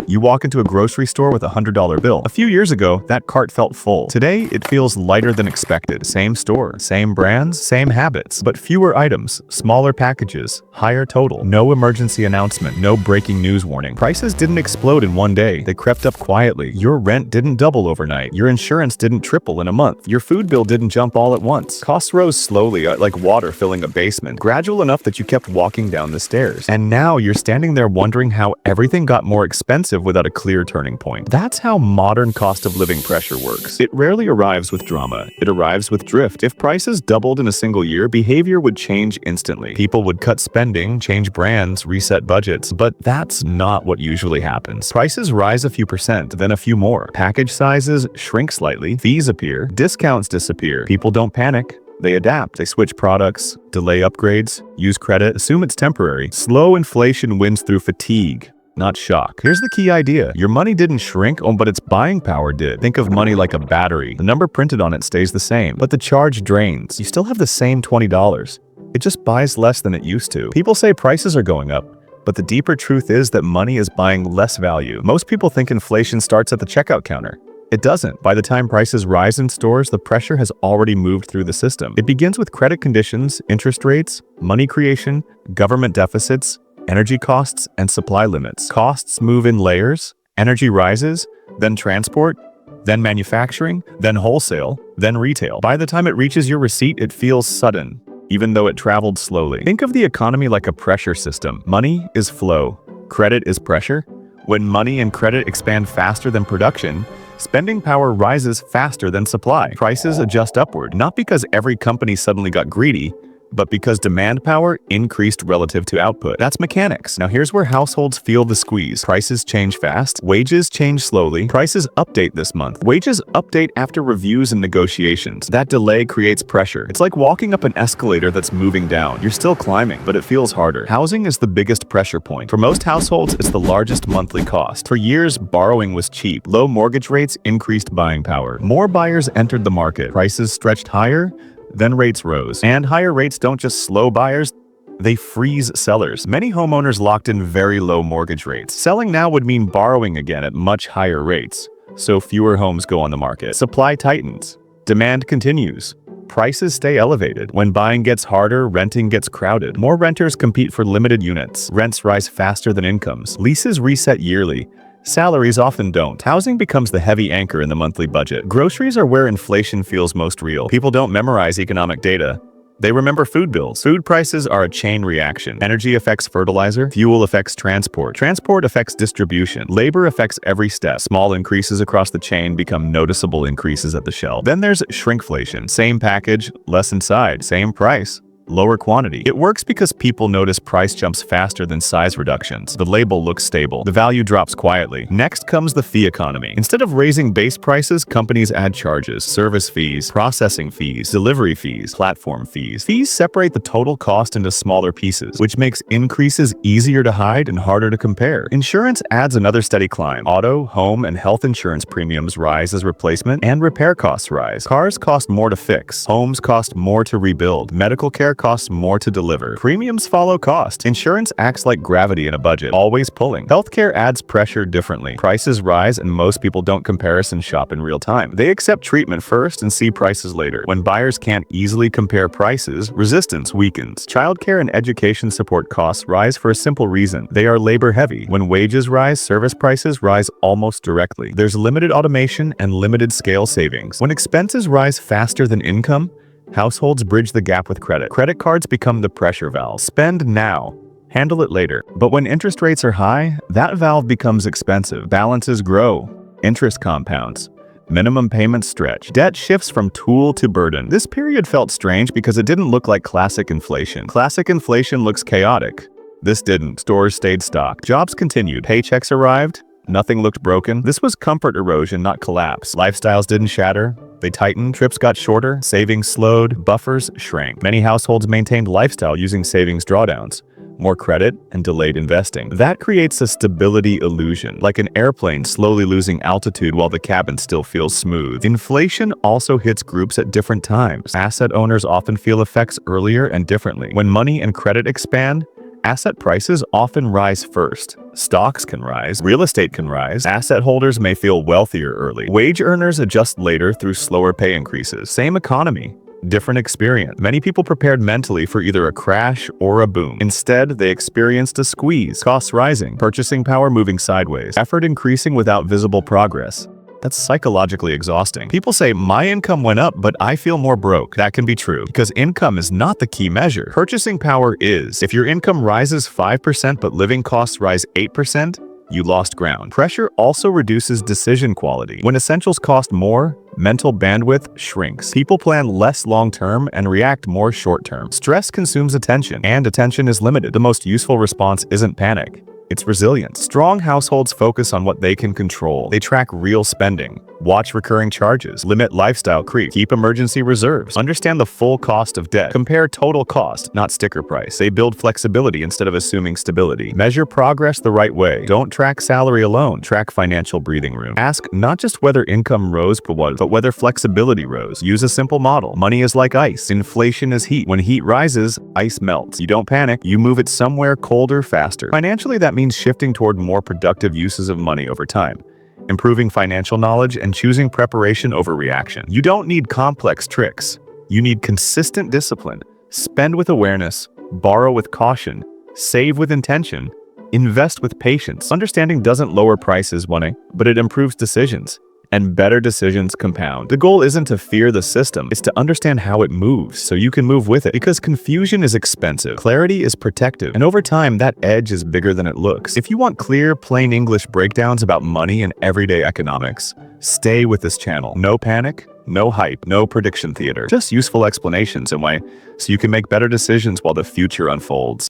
You walk into a grocery store with a $100 bill. A few years ago, that cart felt full. Today, it feels lighter than expected. Same store, same brands, same habits, but fewer items, smaller packages, higher total. No emergency announcement, no breaking news warning. Prices didn't explode in one day. They crept up quietly. Your rent didn't double overnight. Your insurance didn't triple in a month. Your food bill didn't jump all at once. Costs rose slowly, like water filling a basement, gradual enough that you kept walking down the stairs. And now you're standing there wondering how everything got more expensive without a clear turning point. That's how modern cost of living pressure works. It rarely arrives with drama. It arrives with drift. If prices doubled in a single year, behavior would change instantly. People would cut spending, change brands, reset budgets. But that's not what usually happens. Prices rise a few percent, then a few more. Package sizes shrink slightly, fees appear, discounts disappear. People don't panic. They adapt. They switch products, delay upgrades, use credit, assume it's temporary. Slow inflation wins through fatigue, not shock. Here's the key idea. Your money didn't shrink, but its buying power did. Think of money like a battery. The number printed on it stays the same, but the charge drains. You still have the same $20. It just buys less than it used to. People say prices are going up, but the deeper truth is that money is buying less value. Most people think inflation starts at the checkout counter. It doesn't. By the time prices rise in stores, the pressure has already moved through the system. It begins with credit conditions, interest rates, money creation, government deficits, energy costs, and supply limits. Costs move in layers. Energy rises, then transport, then manufacturing, then wholesale, then retail. By the time it reaches your receipt, it feels sudden, even though it traveled slowly. Think of the economy like a pressure system. Money is flow. Credit is pressure. When money and credit expand faster than production, spending power rises faster than supply. Prices adjust upward, not because every company suddenly got greedy, but because demand power increased relative to output. That's mechanics. Now here's where households feel the squeeze. Prices change fast, wages change slowly, prices update this month. Wages update after reviews and negotiations. That delay creates pressure. It's like walking up an escalator that's moving down. You're still climbing, but it feels harder. Housing is the biggest pressure point. For most households, it's the largest monthly cost. For years, borrowing was cheap. Low mortgage rates increased buying power. More buyers entered the market. Prices stretched higher, then rates rose. And higher rates don't just slow buyers, they freeze sellers. Many homeowners locked in very low mortgage rates. Selling now would mean borrowing again at much higher rates, so fewer homes go on the market. Supply tightens. Demand continues. Prices stay elevated. When buying gets harder, renting gets crowded. More renters compete for limited units. Rents rise faster than incomes. Leases reset yearly. Salaries often don't. Housing becomes the heavy anchor in the monthly budget. Groceries are where inflation feels most real. People don't memorize economic data. They remember food bills. Food prices are a chain reaction. Energy affects fertilizer. Fuel affects transport. Transport affects distribution. Labor affects every step. Small increases across the chain become noticeable increases at the shelf. Then there's shrinkflation. Same package, less inside. Same price, lower quantity. It works because people notice price jumps faster than size reductions. The label looks stable. The value drops quietly. Next comes the fee economy. Instead of raising base prices, companies add charges, service fees, processing fees, delivery fees, platform fees. Fees separate the total cost into smaller pieces, which makes increases easier to hide and harder to compare. Insurance adds another steady climb. Auto, home, and health insurance premiums rise as replacement and repair costs rise. Cars cost more to fix. Homes cost more to rebuild. Medical care costs more to deliver. Premiums follow cost. Insurance acts like gravity in a budget, always pulling. Healthcare adds pressure differently. Prices rise and most people don't comparison shop in real time. They accept treatment first and see prices later. When buyers can't easily compare prices, resistance weakens. Childcare and education support costs rise for a simple reason. They are labor heavy. When wages rise, service prices rise almost directly. There's limited automation and limited scale savings. When expenses rise faster than income, households bridge the gap with credit. Credit cards become the pressure valve. Spend now, handle it later. But when interest rates are high, that valve becomes expensive. Balances grow, interest compounds, minimum payments stretch. Debt shifts from tool to burden. This period felt strange because it didn't look like classic inflation. Classic inflation looks chaotic. This didn't. Stores stayed stocked. Jobs continued. Paychecks arrived. Nothing looked broken. This was comfort erosion, not collapse. Lifestyles didn't shatter. They tightened, trips got shorter, savings slowed, buffers shrank. Many households maintained lifestyle using savings drawdowns, more credit, and delayed investing. That creates a stability illusion, like an airplane slowly losing altitude while the cabin still feels smooth. Inflation also hits groups at different times. Asset owners often feel effects earlier and differently. When money and credit expand, Asset prices often rise first. Stocks can rise, real estate can rise, asset holders may feel wealthier early. Wage earners adjust later through slower pay increases. Same economy, different experience. Many people prepared mentally for either a crash or a boom. Instead, they experienced a squeeze, costs rising, purchasing power moving sideways, effort increasing without visible progress. That's psychologically exhausting. People say, my income went up, but I feel more broke. That can be true, because income is not the key measure. Purchasing power is. If your income rises 5% but living costs rise 8%, you lost ground. Pressure also reduces decision quality. When essentials cost more, mental bandwidth shrinks. People plan less long-term and react more short-term. Stress consumes attention, and attention is limited. The most useful response isn't panic. It's resilience. Strong households focus on what they can control. They track real spending, watch recurring charges, limit lifestyle creep, keep emergency reserves, understand the full cost of debt, compare total cost, not sticker price. They build flexibility instead of assuming stability. Measure progress the right way. Don't track salary alone, track financial breathing room. Ask not just whether income rose, but whether flexibility rose. Use a simple model. Money is like ice. Inflation is heat. When heat rises, ice melts. You don't panic, you move it somewhere colder faster. Financially, that means shifting toward more productive uses of money over time, improving financial knowledge, and choosing preparation over reaction. You don't need complex tricks. You need consistent discipline. Spend with awareness, borrow with caution, save with intention, invest with patience. Understanding doesn't lower prices, money, but it improves decisions. And better decisions compound. The goal isn't to fear the system, it's to understand how it moves so you can move with it. Because confusion is expensive, clarity is protective, and over time that edge is bigger than it looks. If you want clear, plain English breakdowns about money and everyday economics, stay with this channel. No panic, no hype, no prediction theater. Just useful explanations in way so you can make better decisions while the future unfolds.